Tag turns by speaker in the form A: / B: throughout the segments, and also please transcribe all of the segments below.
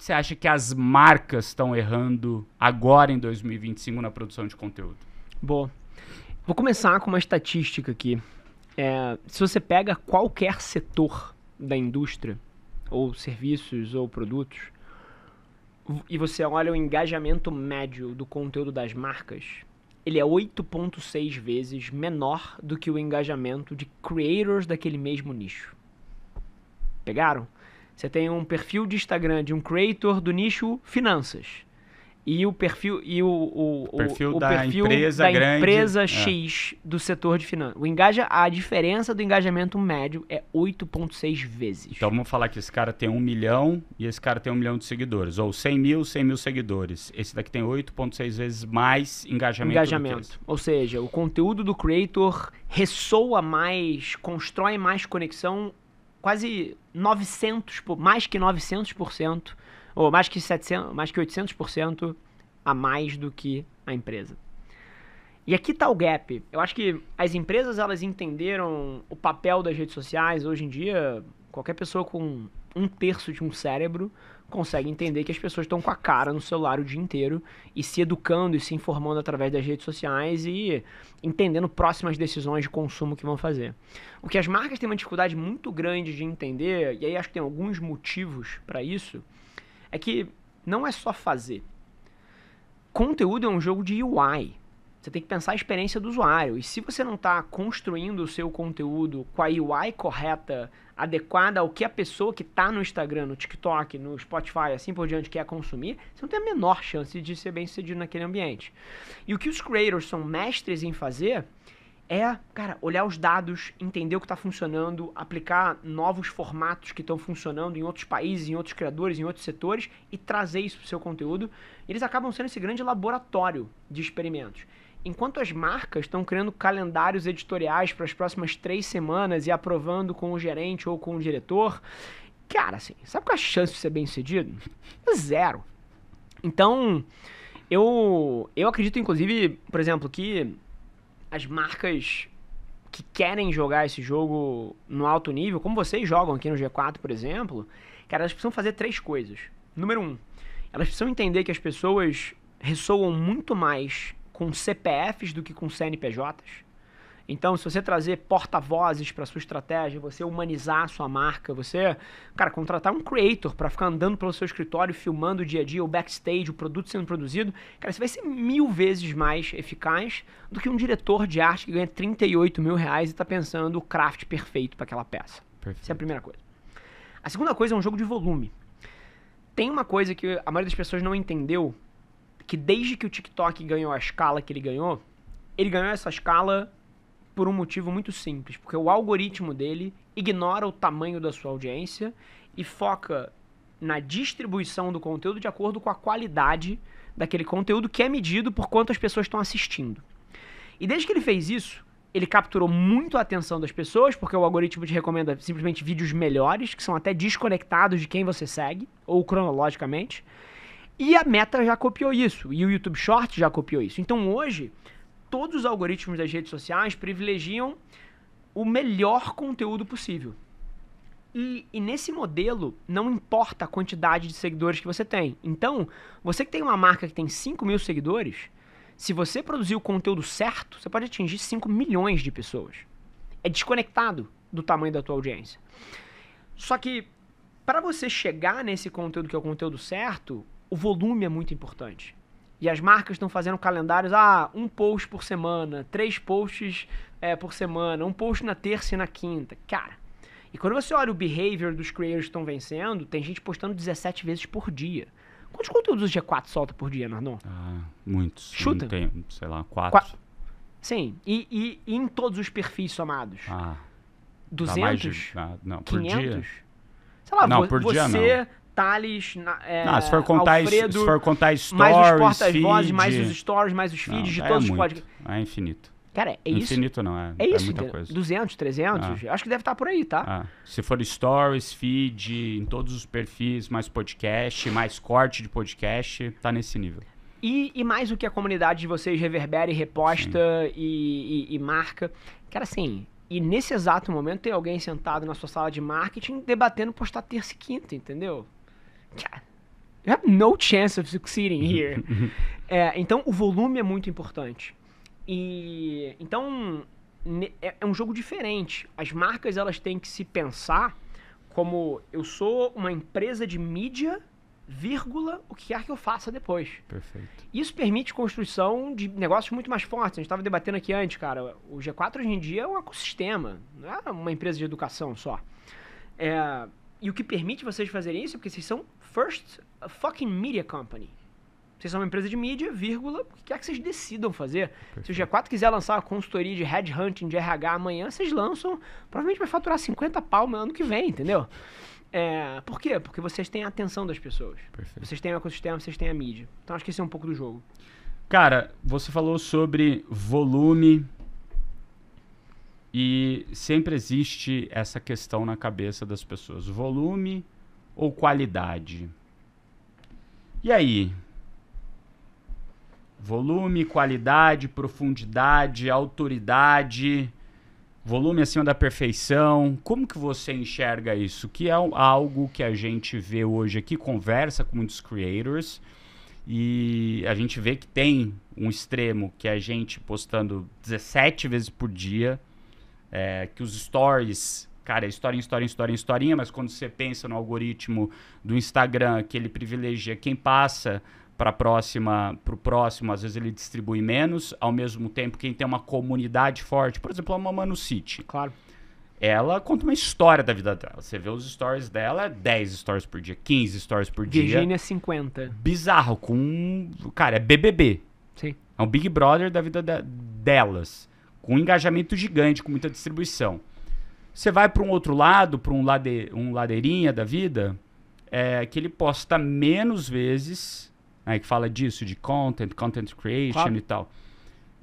A: que você acha que as marcas estão errando agora em 2025 na produção de conteúdo?
B: Boa. Vou começar com uma estatística aqui. Se você pega qualquer setor da indústria, ou serviços, ou produtos, e você olha o engajamento médio do conteúdo das marcas, ele é 8,6 vezes menor do que o engajamento de creators daquele mesmo nicho. Pegaram? Você tem um perfil de Instagram de um creator do nicho finanças. E o perfil
A: da empresa grande,
B: X do setor de finanças. A diferença do engajamento médio é 8,6 vezes.
A: Então vamos falar que esse cara tem 1 milhão e esse cara tem 1 milhão de seguidores. Ou 100 mil seguidores. Esse daqui tem 8,6 vezes mais engajamento.
B: Ou seja, o conteúdo do creator ressoa mais, constrói mais conexão, quase 900%, mais que 900%. Ou mais que 800% a mais do que a empresa. E aqui tá o gap. Eu acho que as empresas, elas entenderam o papel das redes sociais. Hoje em dia, qualquer pessoa com 1/3 de um cérebro consegue entender que as pessoas estão com a cara no celular o dia inteiro e se educando e se informando através das redes sociais e entendendo próximas decisões de consumo que vão fazer. O que as marcas têm uma dificuldade muito grande de entender, e aí acho que tem alguns motivos para isso, é que não é só fazer. Conteúdo é um jogo de UI. Você tem que pensar a experiência do usuário. E se você não está construindo o seu conteúdo com a UI correta, adequada ao que a pessoa que está no Instagram, no TikTok, no Spotify, assim por diante, quer consumir, você não tem a menor chance de ser bem sucedido naquele ambiente. E o que os creators são mestres em fazer é, cara, olhar os dados, entender o que está funcionando, aplicar novos formatos que estão funcionando em outros países, em outros criadores, em outros setores e trazer isso para o seu conteúdo. Eles acabam sendo esse grande laboratório de experimentos. Enquanto as marcas estão criando calendários editoriais para as próximas 3 semanas e aprovando com o gerente ou com o diretor, cara, assim, sabe qual é a chance de ser bem sucedido? Zero. Então, eu acredito, inclusive, por exemplo, que as marcas que querem jogar esse jogo no alto nível, como vocês jogam aqui no G4, por exemplo, cara, elas precisam fazer 3 coisas. Número 1, elas precisam entender que as pessoas ressoam muito mais com CPFs do que com CNPJs. Então, se você trazer porta-vozes para sua estratégia, você humanizar a sua marca, você, cara, contratar um creator para ficar andando pelo seu escritório, filmando o dia a dia, o backstage, o produto sendo produzido, cara, você vai ser 1000 vezes mais eficaz do que um diretor de arte que ganha 38 mil reais e está pensando o craft perfeito para aquela peça.
A: Perfeito.
B: Essa é a primeira coisa. A segunda coisa é um jogo de volume. Tem uma coisa que a maioria das pessoas não entendeu, que desde que o TikTok ganhou a escala que ele ganhou essa escala por um motivo muito simples, porque o algoritmo dele ignora o tamanho da sua audiência e foca na distribuição do conteúdo de acordo com a qualidade daquele conteúdo que é medido por quantas pessoas estão assistindo. E desde que ele fez isso, ele capturou muito a atenção das pessoas, porque o algoritmo te recomenda simplesmente vídeos melhores, que são até desconectados de quem você segue, ou cronologicamente, e a Meta já copiou isso, e o YouTube Short já copiou isso. Então hoje, todos os algoritmos das redes sociais privilegiam o melhor conteúdo possível. E nesse modelo, não importa a quantidade de seguidores que você tem. Então, você que tem uma marca que tem 5 mil seguidores, se você produzir o conteúdo certo, você pode atingir 5 milhões de pessoas. É desconectado do tamanho da tua audiência. Só que, para você chegar nesse conteúdo que é o conteúdo certo, o volume é muito importante. E as marcas estão fazendo calendários, 1 post por semana, 3 posts por semana, 1 post na terça e na quinta. Cara, e quando você olha o behavior dos creators que estão vencendo, tem gente postando 17 vezes por dia. Quantos conteúdos o G4 solta por dia, Nardon?
A: Muitos.
B: Chuta.
A: Tem, sei lá, 4.
B: Sim, e em todos os perfis somados? 200?
A: Não,
B: 500?
A: por dia?
B: Sei lá,
A: não, por dia
B: não. Thales,
A: se for contar,
B: Alfredo,
A: se for contar stories,
B: mais os porta-vozes, mais os stories, mais os feeds de todos os podcasts.
A: É infinito.
B: Cara, é isso.
A: Infinito não, é
B: isso,
A: muita coisa.
B: 200, 300, acho que deve estar por aí, tá?
A: Se for stories, feed, em todos os perfis, mais podcast, mais corte de podcast, tá nesse nível.
B: E mais o que a comunidade de vocês reverbera e reposta e marca. Cara, assim, e nesse exato momento tem alguém sentado na sua sala de marketing debatendo postar terça e quinta, entendeu? You have no chance of succeeding here. Então, o volume é muito importante. E então, é um jogo diferente. As marcas, elas têm que se pensar como eu sou uma empresa de mídia, vírgula, o que quer que eu faça depois.
A: Perfeito.
B: Isso permite construção de negócios muito mais fortes. A gente estava debatendo aqui antes, cara. O G4 hoje em dia é um ecossistema, não é uma empresa de educação só. E o que permite vocês fazerem isso é porque vocês são first fucking media company. Vocês são uma empresa de mídia, vírgula, o que quer que vocês decidam fazer. Perfeito. Se o G4 quiser lançar uma consultoria de headhunting, de RH amanhã, vocês lançam, provavelmente vai faturar 50 pau no ano que vem, entendeu? Por quê? Porque vocês têm a atenção das pessoas. Perfeito. Vocês têm o ecossistema, vocês têm a mídia. Então acho que esse é um pouco do jogo.
A: Cara, você falou sobre volume e sempre existe essa questão na cabeça das pessoas. Volume ou qualidade? E aí? Volume, qualidade, profundidade, autoridade, volume acima da perfeição. Como que você enxerga isso? Que é algo que a gente vê hoje aqui, conversa com muitos creators e a gente vê que tem um extremo que é a gente postando 17 vezes por dia, que os stories, cara, historinha, mas quando você pensa no algoritmo do Instagram, que ele privilegia quem passa pro próximo, às vezes ele distribui menos, ao mesmo tempo quem tem uma comunidade forte, por exemplo, a Mamano City.
B: Claro.
A: Ela conta uma história da vida dela. Você vê os stories dela, 10 stories por dia, 15 stories por dia.
B: Virgínia 50.
A: Bizarro, cara, é BBB.
B: Sim.
A: É um Big Brother da vida delas, com um engajamento gigante, com muita distribuição. Você vai para um outro lado, para um ladeirinha da vida, que ele posta menos vezes, que fala disso, de content creation, claro, e tal.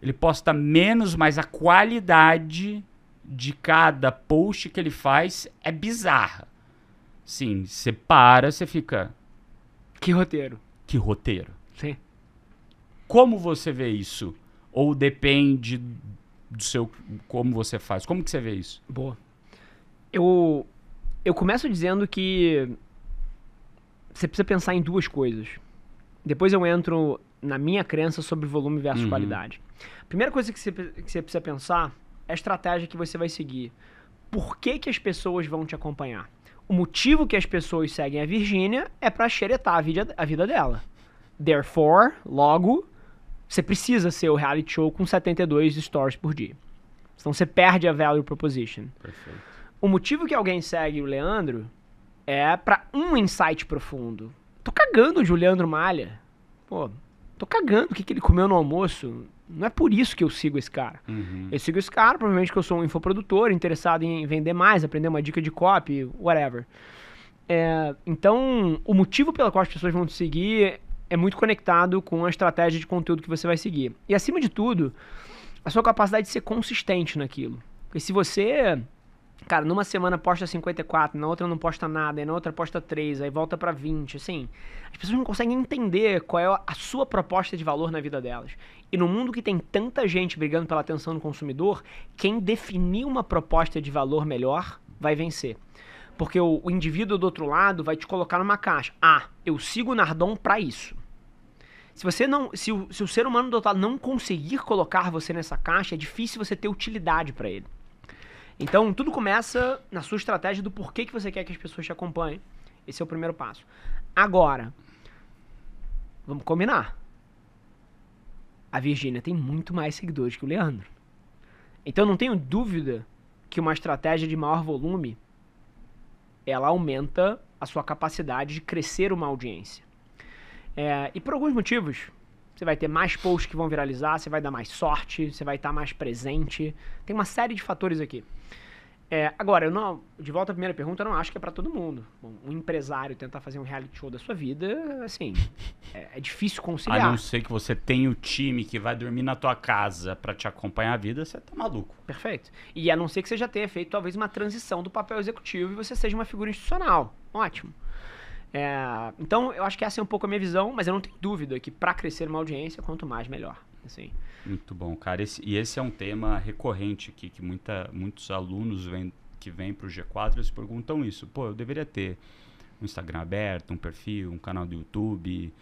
A: Ele posta menos, mas a qualidade de cada post que ele faz é bizarra. Sim, você para, você fica...
B: Que roteiro.
A: Que roteiro.
B: Sim.
A: Como você vê isso? Ou depende do seu... Como você faz? Como que você vê isso?
B: Boa. Eu começo dizendo que você precisa pensar em duas coisas. Depois eu entro na minha crença sobre volume versus qualidade. A primeira coisa que você precisa pensar é a estratégia que você vai seguir. Por que as pessoas vão te acompanhar? O motivo que as pessoas seguem a Virgínia é para xeretar a vida dela. Therefore, logo, você precisa ser o reality show com 72 stories por dia. Então você perde a value proposition.
A: Perfeito.
B: O motivo que alguém segue o Leandro é para um insight profundo. Tô cagando onde o Leandro malha. Pô, tô cagando o que ele comeu no almoço. Não é por isso que eu sigo esse cara. Eu sigo esse cara, provavelmente que eu sou um infoprodutor, interessado em vender mais, aprender uma dica de copy, whatever. Então, o motivo pelo qual as pessoas vão te seguir é muito conectado com a estratégia de conteúdo que você vai seguir. E, acima de tudo, a sua capacidade de ser consistente naquilo. Porque se você... Cara, numa semana posta 54, na outra não posta nada, e na outra posta 3, aí volta pra 20, assim. As pessoas não conseguem entender qual é a sua proposta de valor na vida delas. E no mundo que tem tanta gente brigando pela atenção do consumidor, quem definir uma proposta de valor melhor vai vencer. Porque o indivíduo do outro lado vai te colocar numa caixa. Eu sigo o Nardon pra isso. Se o ser humano do outro lado não conseguir colocar você nessa caixa, é difícil você ter utilidade pra ele. Então, tudo começa na sua estratégia do porquê que você quer que as pessoas te acompanhem. Esse é o primeiro passo. Agora, vamos combinar. A Virgínia tem muito mais seguidores que o Leandro. Então, não tenho dúvida que uma estratégia de maior volume, ela aumenta a sua capacidade de crescer uma audiência. E por alguns motivos... Você vai ter mais posts que vão viralizar, você vai dar mais sorte, você vai estar mais presente. Tem uma série de fatores aqui. Agora, de volta à primeira pergunta, eu não acho que é pra todo mundo. Bom, um empresário tentar fazer um reality show da sua vida, assim, é difícil conciliar.
A: A não ser que você tenha o time que vai dormir na tua casa pra te acompanhar a vida, você tá maluco.
B: Perfeito. E a não ser que você já tenha feito talvez uma transição do papel executivo e você seja uma figura institucional. Ótimo. Então, eu acho que essa é um pouco a minha visão, mas eu não tenho dúvida que para crescer uma audiência, quanto mais, melhor. Assim.
A: Muito bom, cara. Esse é um tema recorrente aqui, que muitos alunos que vêm para o G4 eles perguntam isso. Pô, eu deveria ter um Instagram aberto, um perfil, um canal do YouTube.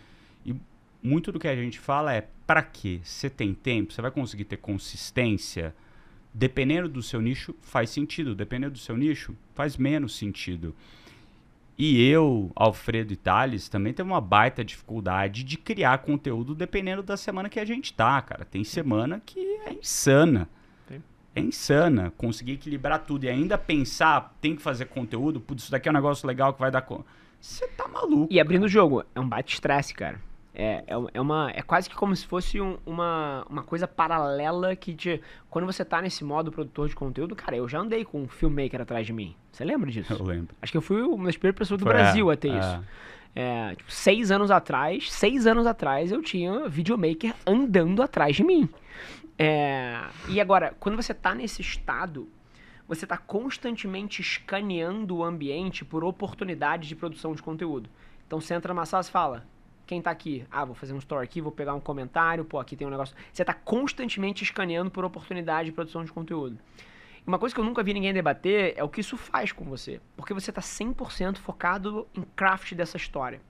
A: E muito do que a gente fala é, para quê? Você tem tempo? Você vai conseguir ter consistência? Dependendo do seu nicho, faz sentido. Dependendo do seu nicho, faz menos sentido. E eu, Alfredo e Thales, também temos uma baita dificuldade de criar conteúdo dependendo da semana que a gente tá, cara. Tem semana que é insana. É insana conseguir equilibrar tudo e ainda pensar, tem que fazer conteúdo, putz, isso daqui é um negócio legal que vai dar conta. Você tá maluco.
B: E abrindo o jogo, é um baita estresse, cara. É quase que como se fosse uma coisa paralela que quando você tá nesse modo produtor de conteúdo, cara, eu já andei com um filmmaker atrás de mim. Você lembra disso?
A: Eu lembro.
B: Acho que eu fui uma das primeiras pessoas do Brasil a ter isso. Tipo, 6 anos atrás eu tinha videomaker andando atrás de mim. E agora, quando você tá nesse estado, você tá constantemente escaneando o ambiente por oportunidades de produção de conteúdo. Então você entra numa sala e fala, quem tá aqui? Ah, vou fazer um story aqui, vou pegar um comentário, pô, aqui tem um negócio. Você tá constantemente escaneando por oportunidade de produção de conteúdo. E uma coisa que eu nunca vi ninguém debater é o que isso faz com você. Porque você tá 100% focado em craft dessa história.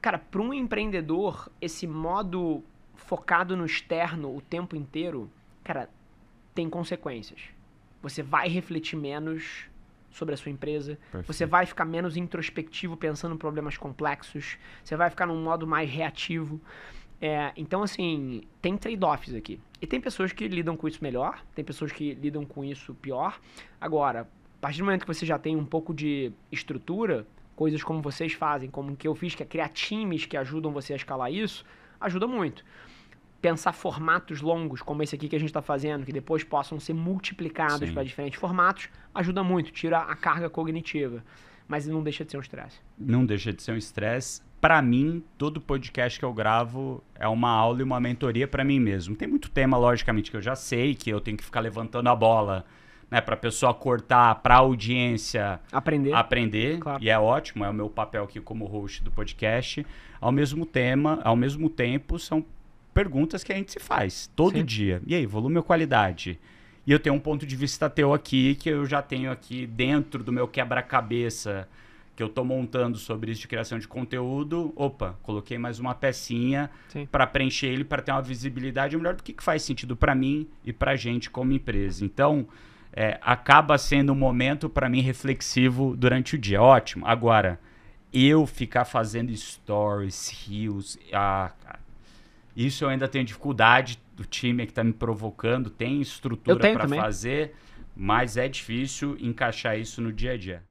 B: Cara, para um empreendedor, esse modo focado no externo o tempo inteiro, cara, tem consequências. Você vai refletir menos sobre a sua empresa,
A: Perfeito.
B: Você vai ficar menos introspectivo pensando em problemas complexos, você vai ficar num modo mais reativo. Então, assim, tem trade-offs aqui. E tem pessoas que lidam com isso melhor, tem pessoas que lidam com isso pior. Agora, a partir do momento que você já tem um pouco de estrutura, coisas como vocês fazem, como o que eu fiz, que é criar times que ajudam você a escalar isso, ajuda muito. Pensar formatos longos, como esse aqui que a gente está fazendo, que depois possam ser multiplicados para diferentes formatos, ajuda muito, tira a carga cognitiva. Mas não deixa de ser um estresse.
A: Não deixa de ser um estresse. Para mim, todo podcast que eu gravo é uma aula e uma mentoria para mim mesmo. Tem muito tema, logicamente, que eu já sei, que eu tenho que ficar levantando a bola, né, para a pessoa cortar, para a audiência aprender, claro. E é ótimo, é o meu papel aqui como host do podcast. Ao mesmo tempo, são perguntas que a gente se faz todo dia. E aí, volume ou qualidade? E eu tenho um ponto de vista teu aqui, que eu já tenho aqui dentro do meu quebra-cabeça, que eu tô montando sobre isso de criação de conteúdo. Opa, coloquei mais uma pecinha para preencher ele, para ter uma visibilidade melhor do que faz sentido para mim e pra gente como empresa. Então, acaba sendo um momento para mim reflexivo durante o dia. Ótimo. Agora, eu ficar fazendo stories, reels, cara, isso eu ainda tenho dificuldade, o time que está me provocando, tem estrutura para fazer, mas é difícil encaixar isso no dia a dia.